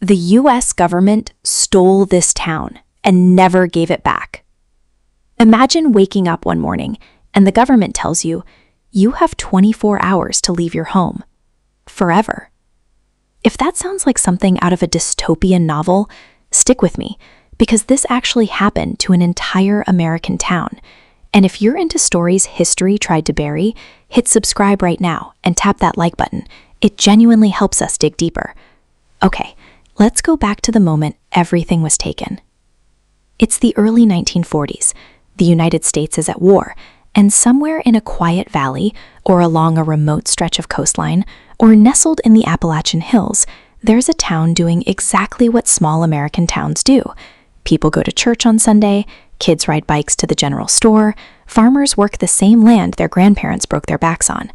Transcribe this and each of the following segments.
The US government stole this town and never gave it back. Imagine waking up one morning and the government tells you, you have 24 hours to leave your home. Forever. If that sounds like something out of a dystopian novel, stick with me, because this actually happened to an entire American town. And if you're into stories history tried to bury, hit subscribe right now and tap that like button. It genuinely helps us dig deeper. Okay, let's go back to the moment everything was taken. It's the early 1940s. The United States is at war, and somewhere in a quiet valley, or along a remote stretch of coastline, or nestled in the Appalachian Hills, there's a town doing exactly what small American towns do. People go to church on Sunday, kids ride bikes to the general store, farmers work the same land their grandparents broke their backs on.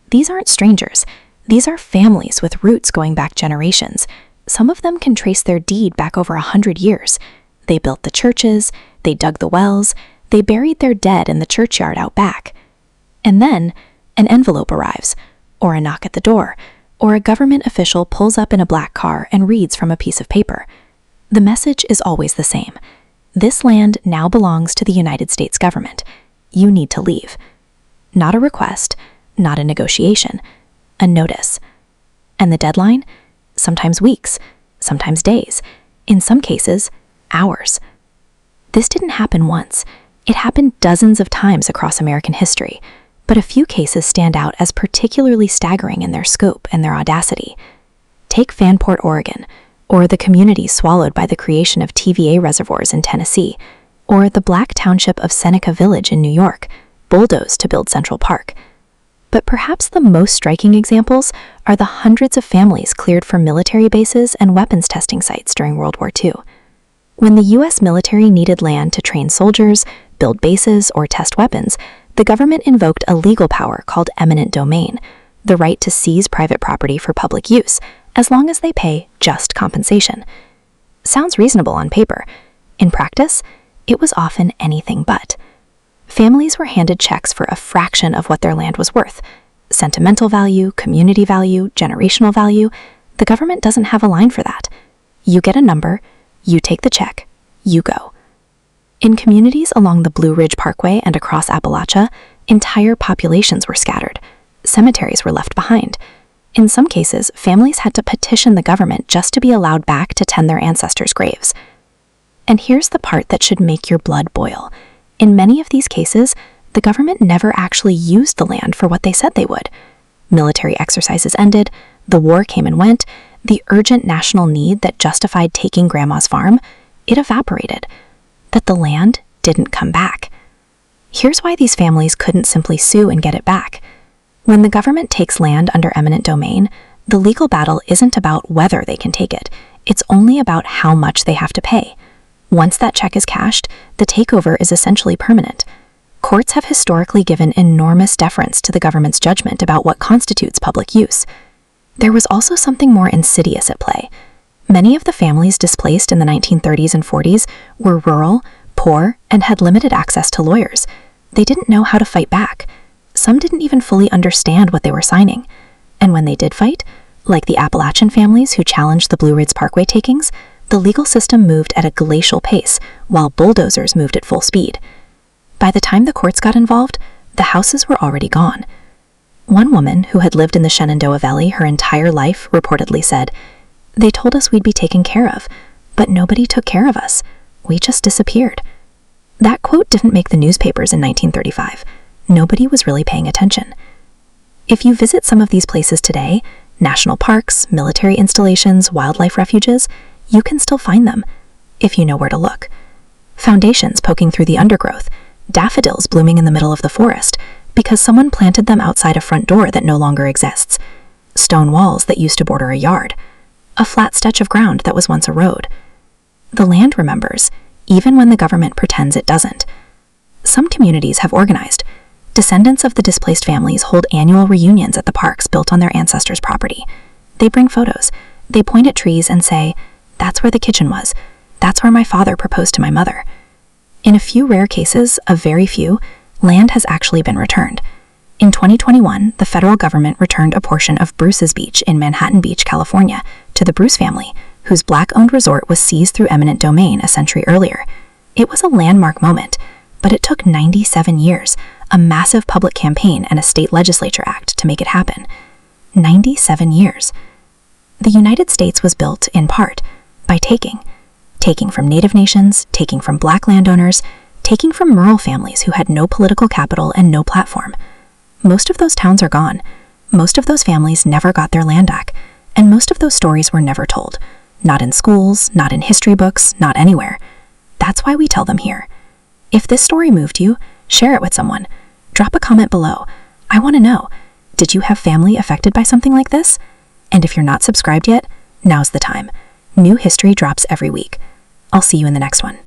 These aren't strangers. These are families with roots going back generations. Some of them can trace their deed back over 100 years. They built the churches, they dug the wells, they buried their dead in the churchyard out back. And then, an envelope arrives, or a knock at the door, or a government official pulls up in a black car and reads from a piece of paper. The message is always the same. This land now belongs to the United States government. You need to leave. Not a request, not a negotiation, a notice. And the deadline? Sometimes weeks, sometimes days, in some cases, hours. This didn't happen once. It happened dozens of times across American history, but a few cases stand out as particularly staggering in their scope and their audacity. Take Fanport, Oregon, or the communities swallowed by the creation of TVA reservoirs in Tennessee, or the Black Township of Seneca Village in New York, bulldozed to build Central Park. But perhaps the most striking examples are the hundreds of families cleared for military bases and weapons testing sites during World War II. When the U.S. military needed land to train soldiers, build bases, or test weapons, the government invoked a legal power called eminent domain, the right to seize private property for public use, as long as they pay just compensation. Sounds reasonable on paper. In practice, it was often anything but. Families were handed checks for a fraction of what their land was worth. Sentimental value, community value, generational value. The government doesn't have a line for that. You get a number, you take the check, you go. In communities along the Blue Ridge Parkway and across Appalachia, entire populations were scattered. Cemeteries were left behind. In some cases, families had to petition the government just to be allowed back to tend their ancestors' graves. And here's the part that should make your blood boil. In many of these cases, the government never actually used the land for what they said they would. Military exercises ended, the war came and went, the urgent national need that justified taking Grandma's farm, it evaporated. That the land didn't come back. Here's why these families couldn't simply sue and get it back. When the government takes land under eminent domain, the legal battle isn't about whether they can take it. It's only about how much they have to pay. Once that check is cashed, the takeover is essentially permanent. Courts have historically given enormous deference to the government's judgment about what constitutes public use. There was also something more insidious at play. Many of the families displaced in the 1930s and 40s were rural, poor, and had limited access to lawyers. They didn't know how to fight back. Some didn't even fully understand what they were signing. And when they did fight, like the Appalachian families who challenged the Blue Ridge Parkway takings, the legal system moved at a glacial pace, while bulldozers moved at full speed. By the time the courts got involved, the houses were already gone. One woman who had lived in the Shenandoah Valley her entire life reportedly said, "They told us we'd be taken care of, but nobody took care of us. We just disappeared." That quote didn't make the newspapers in 1935. Nobody was really paying attention. If you visit some of these places today, national parks, military installations, wildlife refuges, you can still find them, if you know where to look. Foundations poking through the undergrowth, daffodils blooming in the middle of the forest, because someone planted them outside a front door that no longer exists. Stone walls that used to border a yard. A flat stretch of ground that was once a road. The land remembers, even when the government pretends it doesn't. Some communities have organized. Descendants of the displaced families hold annual reunions at the parks built on their ancestors' property. They bring photos. They point at trees and say, "That's where the kitchen was. That's where my father proposed to my mother." In a few rare cases, a very few, land has actually been returned. In 2021, the federal government returned a portion of Bruce's Beach in Manhattan Beach, California, to the Bruce family, whose Black-owned resort was seized through eminent domain a century earlier. It was a landmark moment, but it took 97 years, a massive public campaign, and a state legislature act to make it happen. 97 years. The United States was built, in part, by taking from Native nations, taking from Black landowners, taking from rural families who had no political capital and no platform. Most of those towns are gone. Most of those families never got their land back, and most of those stories were never told. Not in schools, not in history books, not anywhere. That's why we tell them here. If this story moved you, share it with someone. Drop a comment below. I want to know, did you have family affected by something like this? And if you're not subscribed yet, now's the time. New history drops every week. I'll see you in the next one.